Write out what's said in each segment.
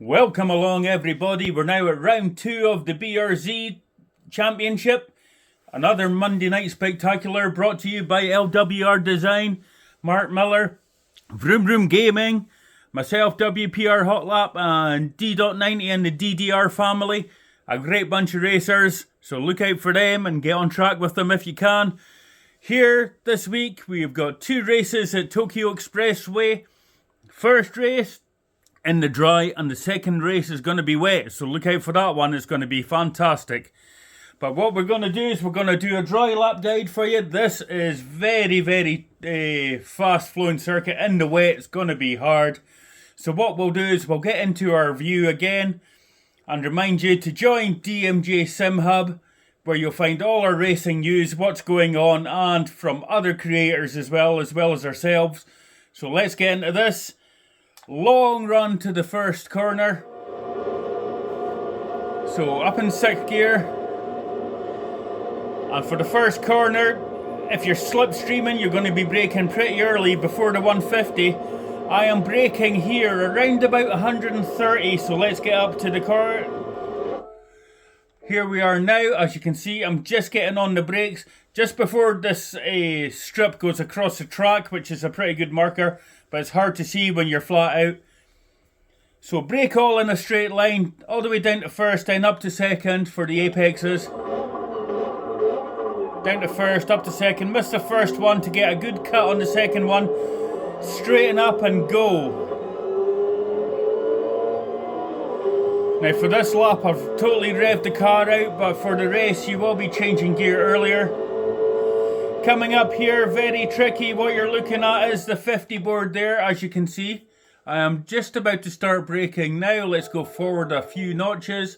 Welcome along everybody, we're now at round 2 of the BRZ Championship. Another Monday night spectacular brought to you by LWR Design, Mark Miller, Vroom Vroom Gaming, myself WPR Hotlap and D.90 and the DDR family. A great bunch of racers, so look out for them and get on track with them if you can. Here this week we've got 2 races at Tokyo Expressway. First race in the dry and the second race is going to be wet, so look out for that one. It's going to be fantastic. But what we're going to do is we're going to do a dry lap guide for you. This is very fast flowing circuit. In the wet it's going to be hard, so what we'll do is we'll get into our view again and remind you to join DMJ Sim Hub, where you'll find all our racing news, what's going on, and from other creators as well as ourselves. So let's get into this. Long run to the first corner. So up in 6th gear. And for the first corner, if you're slipstreaming, you're going to be braking pretty early before the 150. I am braking here around about 130, so let's get up to the car. Here we are now. As you can see, I'm just getting on the brakes just before this strip goes across the track, which is a pretty good marker, but it's hard to see when you're flat out. So brake all in a straight line, all the way down to first, then up to second for the apexes. Down to first, up to second, miss the first one to get a good cut on the second one. Straighten up and go. Now for this lap I've totally revved the car out, but for the race you will be changing gear earlier. Coming up here, very tricky. What you're looking at is the 50 board there, as you can see. I am just about to start braking now. Let's go forward a few notches.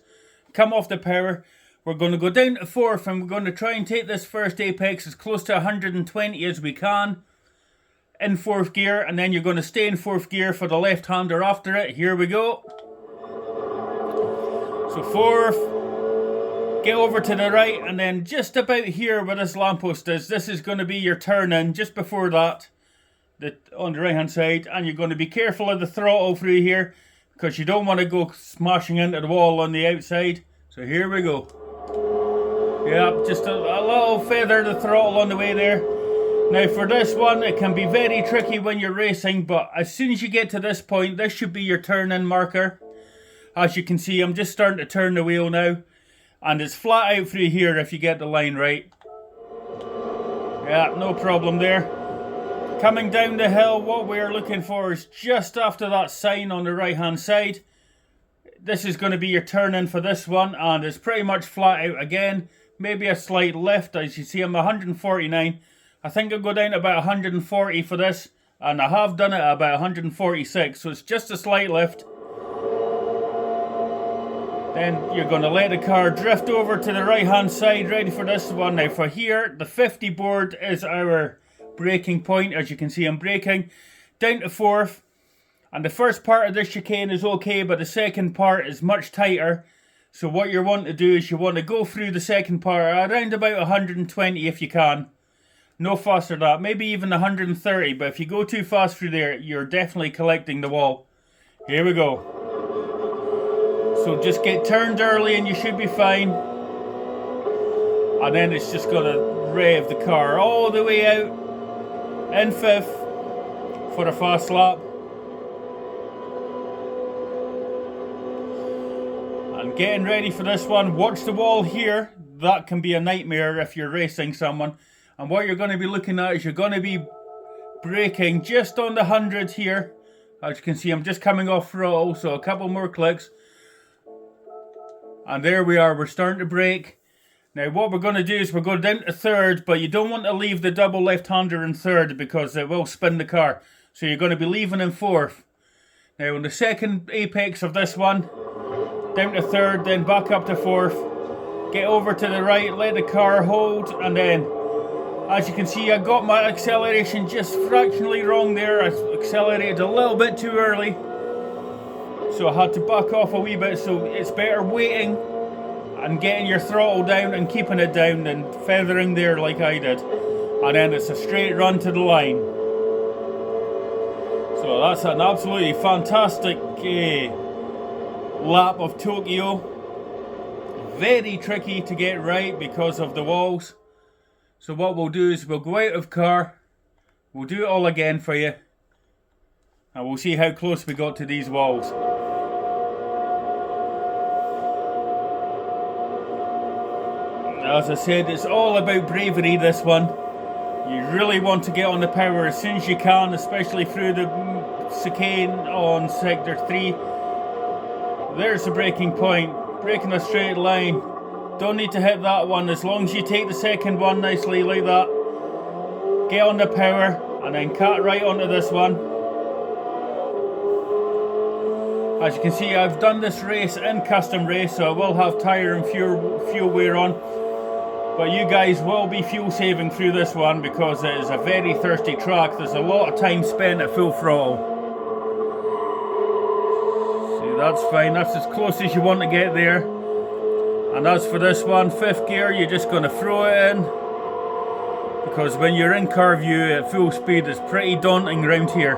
Come off the power. We're going to go down to 4th and we're going to try and take this first apex as close to 120 as we can. In 4th gear, and then you're going to stay in 4th gear for the left-hander after it. Here we go. So 4th, get over to the right, and then just about here where this lamppost is, this is going to be your turn-in, just before that, on the right-hand side, and you're going to be careful of the throttle through here, because you don't want to go smashing into the wall on the outside. So here we go. Yeah, just a little feather the throttle on the way there. Now for this one, it can be very tricky when you're racing, but as soon as you get to this point, this should be your turn-in marker. As you can see, I'm just starting to turn the wheel now, and it's flat out through here if you get the line right. Yeah, no problem there. Coming down the hill, what we're looking for is just after that sign on the right hand side. This is going to be your turn-in for this one, and it's pretty much flat out again. Maybe a slight lift. As you see, I'm 149. I think I'll go down to about 140 for this, and I have done it at about 146, so it's just a slight lift. Then you're going to let the car drift over to the right hand side, ready for this one. Now for here, the 50 board is our braking point. As you can see, I'm braking down to 4th, and the first part of this chicane is okay, but the second part is much tighter. So what you want to do is you want to go through the second part around about 120 if you can. No faster than that, maybe even 130, but if you go too fast through there, you're definitely collecting the wall. Here we go. So just get turned early and you should be fine. And then it's just going to rev the car all the way out in 5th for a fast lap. And getting ready for this one. Watch the wall here. That can be a nightmare if you're racing someone. And what you're going to be looking at is you're going to be braking just on the 100 here. As you can see, I'm just coming off throttle, so a couple more clicks. And there we are, we're starting to brake. Now what we're going to do is we're going down to 3rd, but you don't want to leave the double left-hander in 3rd because it will spin the car. So you're going to be leaving in 4th. Now on the second apex of this one, down to 3rd, then back up to 4th. Get over to the right, let the car hold, and then, as you can see, I got my acceleration just fractionally wrong there. I accelerated a little bit too early. So I had to back off a wee bit, so it's better waiting and getting your throttle down and keeping it down than feathering there like I did. And then it's a straight run to the line. So that's an absolutely fantastic lap of Tokyo. Very tricky to get right because of the walls. So what we'll do is we'll go out of car, we'll do it all again for you, and we'll see how close we got to these walls. As I said, it's all about bravery, this one. You really want to get on the power as soon as you can, especially through the chicane on sector 3. There's the braking point. Brake in a straight line. Don't need to hit that one as long as you take the second one nicely like that. Get on the power and then cut right onto this one. As you can see, I've done this race in custom race, so I will have tyre and fuel wear on. But you guys will be fuel saving through this one because it is a very thirsty track. There's a lot of time spent at full throttle. That's fine, that's as close as you want to get there. And as for this one, 5th gear, you're just going to throw it in, because when you're in car view at full speed, it's pretty daunting round here.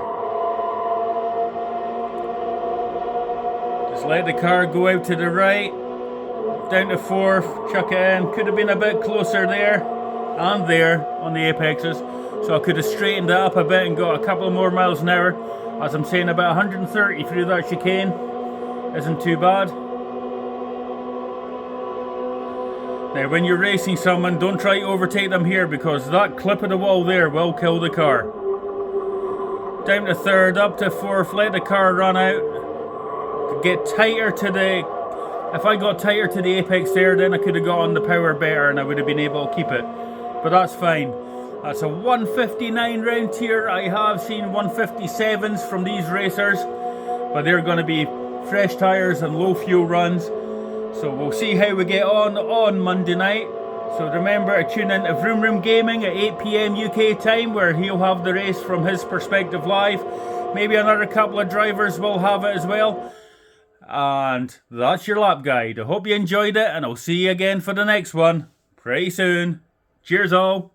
Just let the car go out to the right, down to 4th, chuck it in. Could have been a bit closer there and there on the apexes, so I could have straightened it up a bit and got a couple more miles an hour. As I'm saying, about 130 through that chicane. Isn't too bad. Now when you're racing someone, don't try to overtake them here, because that clip of the wall there will kill the car. Down to 3rd, up to 4th, let the car run out. Get tighter to the... If I got tighter to the apex there, then I could have got on the power better and I would have been able to keep it. But that's fine. That's a 159 round here. I have seen 157s from these racers, but they're going to be fresh tyres and low fuel runs. So we'll see how we get on Monday night. So remember to tune in to Vroom Room Gaming at 8 PM UK time, where he'll have the race from his perspective live. Maybe another couple of drivers will have it as well. And that's your lap guide. I hope you enjoyed it, and I'll see you again for the next one pretty soon. Cheers all.